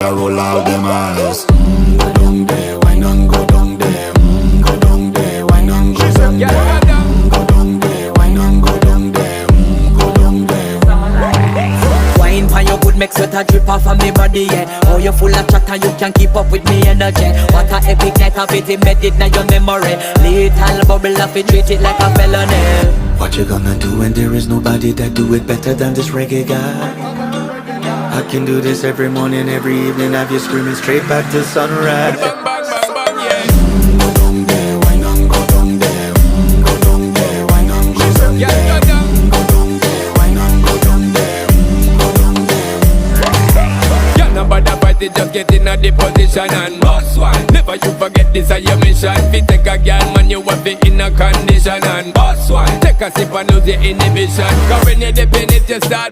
I roll out them eyes. Go down there, why not go down there? Go down there, why not go down there? Go down there, why not go down there? Go down there. Wine for your good make sweat a drip off of me body, yeah. Oh, you full of chatter, you can keep up with me energy. What a epic night of it, embedded in your memory. Little bubble of it, treat it like a felony. What you gonna do when there is nobody that do it better than this reggae guy? I can do this every morning, every evening, have you screaming straight back to sunrise. Bang, bang, bang, bang, yeah. Go down there, why not go down there? Go down there, why not go down there? Yeah, yeah. Go down there, why not go down there? Go down there. Yeah, nobody fight it, just get in a the position and boss one. Never you forget this is your mission. Fi take a girl, man, you have it in a condition and boss one. Take a sip and lose your inhibition. Cause when you dip in it, you start